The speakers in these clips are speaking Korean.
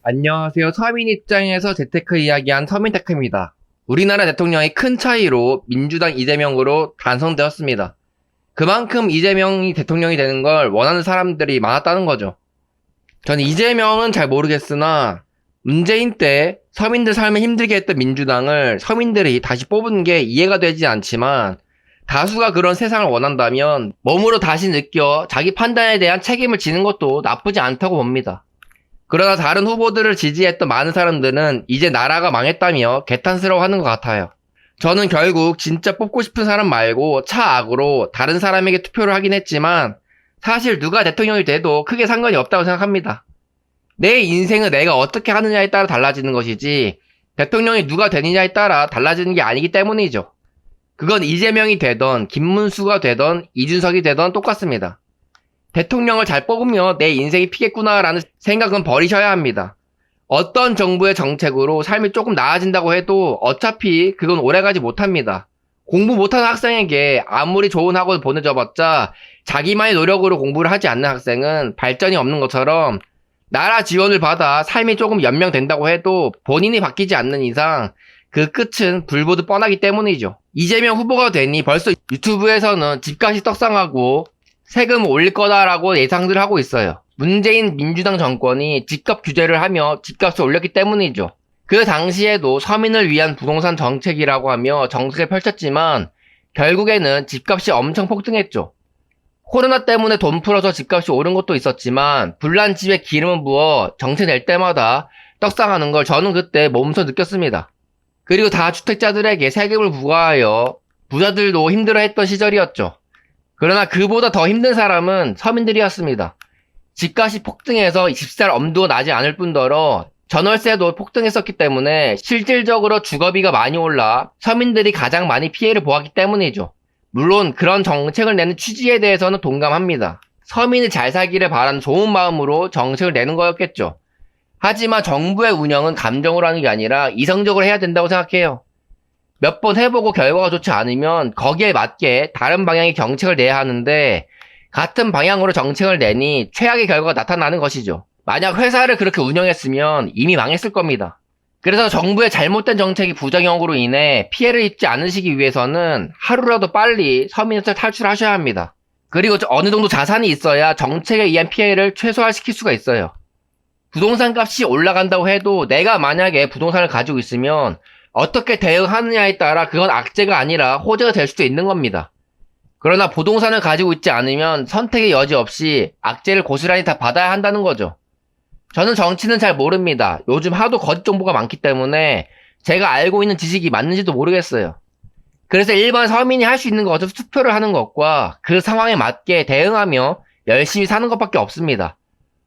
안녕하세요. 서민 입장에서 재테크 이야기한 서민테크입니다. 우리나라 대통령이 큰 차이로 민주당 이재명으로 당선되었습니다. 그만큼 이재명이 대통령이 되는 걸 원하는 사람들이 많았다는 거죠. 저는 이재명은 잘 모르겠으나 문재인 때 서민들 삶을 힘들게 했던 민주당을 서민들이 다시 뽑은 게 이해가 되지 않지만 다수가 그런 세상을 원한다면 몸으로 다시 느껴 자기 판단에 대한 책임을 지는 것도 나쁘지 않다고 봅니다. 그러나 다른 후보들을 지지했던 많은 사람들은 이제 나라가 망했다며 개탄스러워하는 것 같아요. 저는 결국 진짜 뽑고 싶은 사람 말고 차악으로 다른 사람에게 투표를 하긴 했지만 사실 누가 대통령이 돼도 크게 상관이 없다고 생각합니다. 내 인생은 내가 어떻게 하느냐에 따라 달라지는 것이지 대통령이 누가 되느냐에 따라 달라지는 게 아니기 때문이죠. 그건 이재명이 되던 김문수가 되던 이준석이 되던 똑같습니다. 대통령을 잘 뽑으면 내 인생이 피겠구나라는 생각은 버리셔야 합니다. 어떤 정부의 정책으로 삶이 조금 나아진다고 해도 어차피 그건 오래가지 못합니다. 공부 못하는 학생에게 아무리 좋은 학원 보내줘봤자 자기만의 노력으로 공부를 하지 않는 학생은 발전이 없는 것처럼 나라 지원을 받아 삶이 조금 연명된다고 해도 본인이 바뀌지 않는 이상 그 끝은 불보듯 뻔하기 때문이죠. 이재명 후보가 되니 벌써 유튜브에서는 집값이 떡상하고 세금 올릴 거다라고 예상들 하고 있어요. 문재인 민주당 정권이 집값 규제를 하며 집값을 올렸기 때문이죠. 그 당시에도 서민을 위한 부동산 정책이라고 하며 정책을 펼쳤지만 결국에는 집값이 엄청 폭등했죠. 코로나 때문에 돈 풀어서 집값이 오른 것도 있었지만 불난 집에 기름을 부어 정책 낼 때마다 떡상하는 걸 저는 그때 몸소 느꼈습니다. 그리고 다주택자들에게 세금을 부과하여 부자들도 힘들어했던 시절이었죠. 그러나 그보다 더 힘든 사람은 서민들이었습니다. 집값이 폭등해서 집살 엄두가 나지 않을 뿐더러 전월세도 폭등했었기 때문에 실질적으로 주거비가 많이 올라 서민들이 가장 많이 피해를 보았기 때문이죠. 물론 그런 정책을 내는 취지에 대해서는 동감합니다. 서민이 잘 살기를 바라는 좋은 마음으로 정책을 내는 거였겠죠. 하지만 정부의 운영은 감정으로 하는 게 아니라 이성적으로 해야 된다고 생각해요. 몇 번 해보고 결과가 좋지 않으면 거기에 맞게 다른 방향의 정책을 내야 하는데 같은 방향으로 정책을 내니 최악의 결과가 나타나는 것이죠. 만약 회사를 그렇게 운영했으면 이미 망했을 겁니다. 그래서 정부의 잘못된 정책이 부작용으로 인해 피해를 입지 않으시기 위해서는 하루라도 빨리 서민에서 탈출하셔야 합니다. 그리고 어느 정도 자산이 있어야 정책에 의한 피해를 최소화시킬 수가 있어요. 부동산 값이 올라간다고 해도 내가 만약에 부동산을 가지고 있으면 어떻게 대응하느냐에 따라 그건 악재가 아니라 호재가 될 수도 있는 겁니다. 그러나 부동산을 가지고 있지 않으면 선택의 여지 없이 악재를 고스란히 다 받아야 한다는 거죠. 저는 정치는 잘 모릅니다. 요즘 하도 거짓 정보가 많기 때문에 제가 알고 있는 지식이 맞는지도 모르겠어요. 그래서 일반 서민이 할 수 있는 것은 투표를 하는 것과 그 상황에 맞게 대응하며 열심히 사는 것밖에 없습니다.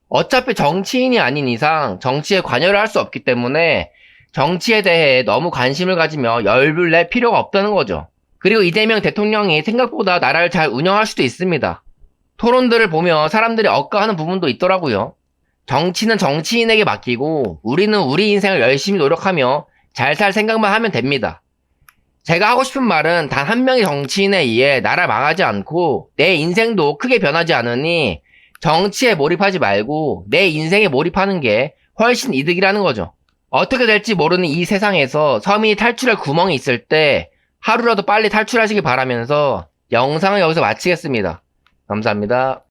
어차피 정치인이 아닌 이상 정치에 관여를 할 수 없기 때문에 정치에 대해 너무 관심을 가지며 열불 낼 필요가 없다는 거죠. 그리고 이재명 대통령이 생각보다 나라를 잘 운영할 수도 있습니다. 토론들을 보며 사람들이 억까하는 부분도 있더라고요. 정치는 정치인에게 맡기고 우리는 우리 인생을 열심히 노력하며 잘 살 생각만 하면 됩니다. 제가 하고 싶은 말은 단 한 명의 정치인에 의해 나라 망하지 않고 내 인생도 크게 변하지 않으니 정치에 몰입하지 말고 내 인생에 몰입하는 게 훨씬 이득이라는 거죠. 어떻게 될지 모르는 이 세상에서 서민이 탈출할 구멍이 있을 때 하루라도 빨리 탈출하시길 바라면서 영상을 여기서 마치겠습니다. 감사합니다.